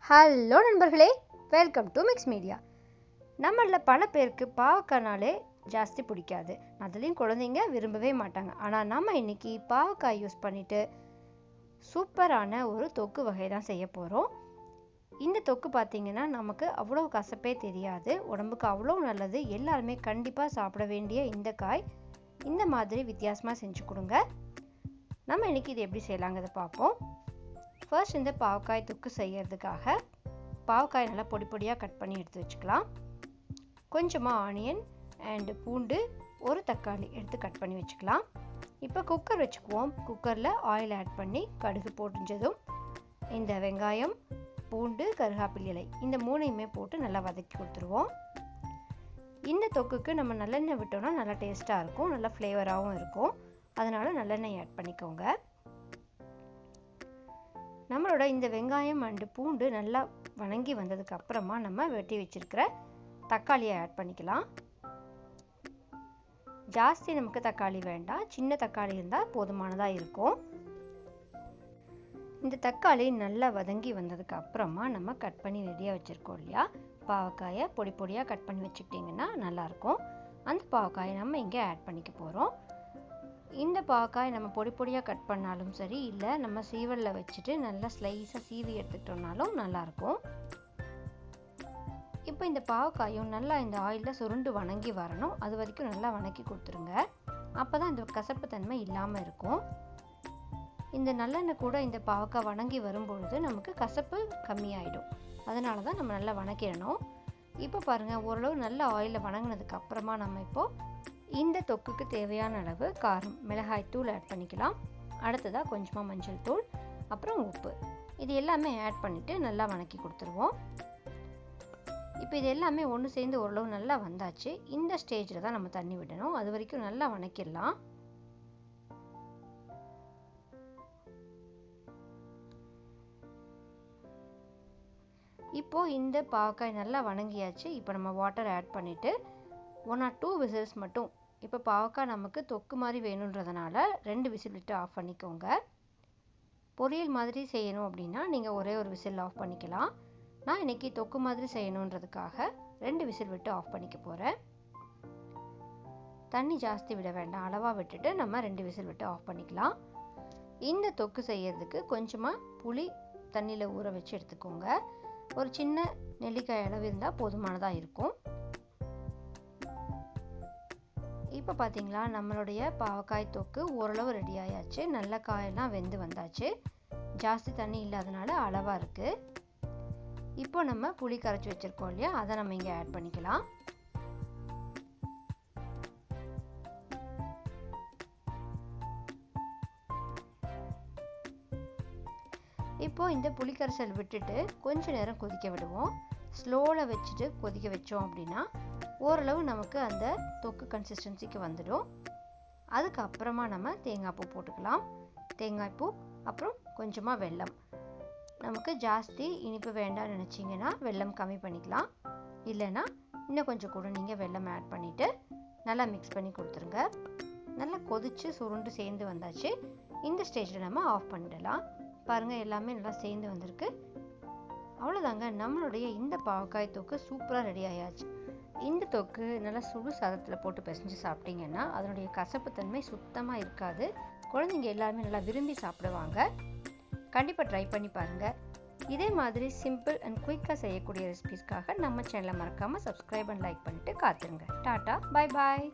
Hello நண்பர்களே, welcome to mix media. நம்மளில் பல பேருக்கு பாவக்காய்னாலே ஜாஸ்தி பிடிக்காது, அதுலேயும் குழந்தைங்க விரும்பவே மாட்டாங்க. ஆனால் நம்ம இன்றைக்கி பாவக்காய் யூஸ் பண்ணிவிட்டு சூப்பரான ஒரு தொக்கு வகை தான் செய்ய போகிறோம். இந்த தொக்கு பார்த்திங்கன்னா நமக்கு அவ்வளோ கசப்பே தெரியாது, உடம்புக்கு அவ்வளோ நல்லது. எல்லாருமே கண்டிப்பாக சாப்பிட வேண்டிய இந்த காய் இந்த மாதிரி வித்தியாசமாக செஞ்சு கொடுங்க. நம்ம இன்றைக்கி இது எப்படி செய்யலாங்கிறத பார்ப்போம். ஃபர்ஸ்ட் இந்த பாவக்காய் தொக்கு செய்யறதுக்காக பாவக்காய் நல்லா பொடி பொடியாக கட் பண்ணி எடுத்து வச்சுக்கலாம். கொஞ்சமாக ஆனியன் அண்டு பூண்டு, ஒரு தக்காளி எடுத்து கட் பண்ணி வச்சுக்கலாம். இப்போ குக்கர் வச்சுக்குவோம். குக்கரில் ஆயில் ஆட் பண்ணி கடுகு போட்டுஞ்சதும் இந்த வெங்காயம், பூண்டு, கருவேப்பிலை இலை இந்த மூணையுமே போட்டு நல்லா வதக்கி கொடுத்துருவோம். இந்த தொக்குக்கு நம்ம நல்லெண்ணெய் விட்டோம்னா நல்லா டேஸ்ட்டாக இருக்கும், நல்லா ஃப்ளேவராகவும் இருக்கும். அதனால் நல்லெண்ணெய் ஆட் பண்ணிக்கோங்க. நம்மளோட இந்த வெங்காயம் அண்டு பூண்டு நல்லா வணங்கி வந்ததுக்கு அப்புறமா நம்ம வெட்டி வச்சிருக்கிற தக்காளியை ஆட் பண்ணிக்கலாம். ஜாஸ்தி நமக்கு தக்காளி வேண்டாம், சின்ன தக்காளி இருந்தால் போதுமானதாக இருக்கும். இந்த தக்காளி நல்லா வதங்கி வந்ததுக்கு அப்புறமா நம்ம கட் பண்ணி ரெடியாக வச்சுருக்கோம் இல்லையா, பாவக்காயை பொடி பொடியாக கட் பண்ணி வச்சுக்கிட்டிங்கன்னா நல்லாயிருக்கும். அந்த பாவக்காயை நம்ம இங்கே ஆட் பண்ணிக்க போகிறோம். இந்த பாவக்காய் நம்ம பொடி பொடியாக கட் பண்ணாலும் சரி, இல்லை நம்ம சீவலில் வச்சுட்டு நல்லா ஸ்லைஸாக சீவி எடுத்துக்கிட்டோம்னாலும் நல்லாயிருக்கும். இப்போ இந்த பாவக்காயும் நல்லா இந்த ஆயிலில் சுருண்டு வணங்கி வரணும், அது வரைக்கும் நல்லா வணக்கி கொடுத்துருங்க. அப்போ தான் இந்த கசப்பு தன்மை இல்லாமல் இருக்கும். இந்த நல்லெண்ணெய் கூட இந்த பாவக்காய் வணங்கி வரும்பொழுது நமக்கு கசப்பு கம்மியாயிடும். அதனால தான் நம்ம நல்லா வணக்கிடணும். இப்போ பாருங்கள், ஓரளவு நல்லா ஆயிலில் வணங்கினதுக்கு அப்புறமா நம்ம இப்போது இந்த தொக்குக்கு தேவையான அளவு காரம் மிளகாய் தூள் ஆட் பண்ணிக்கலாம். அடுத்ததாக கொஞ்சமாக மஞ்சள் தூள், அப்புறம் உப்பு, இது எல்லாமே ஆட் பண்ணிவிட்டு நல்லா வணக்கி கொடுத்துருவோம். இப்போ இது எல்லாமே ஒன்று சேர்ந்து ஓரளவு நல்லா வந்தாச்சு. இந்த ஸ்டேஜில் தான் நம்ம தண்ணி விடணும், அது வரைக்கும் நல்லா வணக்கிடலாம். இப்போது இந்த பாவக்காய் நல்லா வணங்கியாச்சு. இப்போ நம்ம வாட்டர் ஆட் பண்ணிவிட்டு 1 or 2 விசில்ஸ் மட்டும், இப்போ பாவக்காய் நமக்கு தொக்கு மாதிரி வேணுன்றதுனால 2 விசில் விட்டு ஆஃப் பண்ணிக்கோங்க. பொரியல் மாதிரி செய்யணும் அப்படின்னா நீங்கள் ஒரே ஒரு விசில் ஆஃப் பண்ணிக்கலாம். நான் இன்றைக்கி தொக்கு மாதிரி செய்யணுன்றதுக்காக 2 விசில் விட்டு ஆஃப் பண்ணிக்க போகிறேன். தண்ணி ஜாஸ்தி விட வேண்டாம், அளவாக விட்டுட்டு நம்ம 2 விசில் விட்டு ஆஃப் பண்ணிக்கலாம். இந்த தொக்கு செய்யறதுக்கு கொஞ்சமாக புளி தண்ணியில் ஊற வச்சு எடுத்துக்கோங்க. ஒரு சின்ன நெல்லிக்காய் அளவு இருந்தால் போதுமானதாக இருக்கும். இப்போ பார்த்தீங்களா, நம்மளுடைய பாவக்காய் தொக்கு ஓரளவு ரெடி ஆயாச்சு. நல்ல காயெல்லாம் வெந்து வந்தாச்சு, ஜாஸ்தி தண்ணி இல்லாதனால அளவாக இருக்குது. இப்போ நம்ம புளி கரைச்சி வச்சுருக்கோம் இல்லையா, அதை நம்ம இங்கே ஆட் பண்ணிக்கலாம். இப்போ இந்த புளி கரைசல் விட்டுட்டு கொஞ்சம் நேரம் கொதிக்க விடுவோம். ஸ்லோவில் வச்சுட்டு கொதிக்க வச்சோம் அப்படின்னா ஓரளவு நமக்கு அந்த தொக்கு கன்சிஸ்டன்சிக்கு வந்துடும். அதுக்கப்புறமா நம்ம தேங்காய் பூ போட்டுக்கலாம். தேங்காய் பூ, அப்புறம் கொஞ்சமாக வெல்லம். நமக்கு ஜாஸ்தி இனிப்பு வேண்டாம்னு நினச்சிங்கன்னா வெல்லம் கம்மி பண்ணிக்கலாம், இல்லைன்னா இன்னும் கொஞ்சம் கூட நீங்கள் வெல்லம் ஆட் பண்ணிவிட்டு நல்லா மிக்ஸ் பண்ணி கொடுத்துருங்க. நல்லா கொதித்து சுருண்டு சேர்ந்து வந்தாச்சு. இந்த ஸ்டேஜில் நம்ம ஆஃப் பண்ணிடலாம். பாருங்கள், எல்லாமே நல்லா சேர்ந்து வந்திருக்கு. அவ்வளோதாங்க, நம்மளுடைய இந்த பாவக்காய் தொக்கு சூப்பராக ரெடி ஆயாச்சு. இந்த தொக்கு நல்லா சுடு சாதத்தில் போட்டு பிசைஞ்சு சாப்பிட்டீங்கன்னா அதனுடைய கசப்பு தன்மை சுத்தமாக இருக்காது. குழந்தைங்க எல்லாருமே நல்லா விரும்பி சாப்பிடுவாங்க. கண்டிப்பாக ட்ரை பண்ணி பாருங்கள். இதே மாதிரி சிம்பிள் அண்ட் குயிக்காக செய்யக்கூடிய ரெசிபீஸ்க்காக நம்ம சேனலை மறக்காமல் சப்ஸ்கிரைப் அண்ட் லைக் பண்ணிவிட்டு காத்துருங்க. டாட்டா, பாய் பாய்.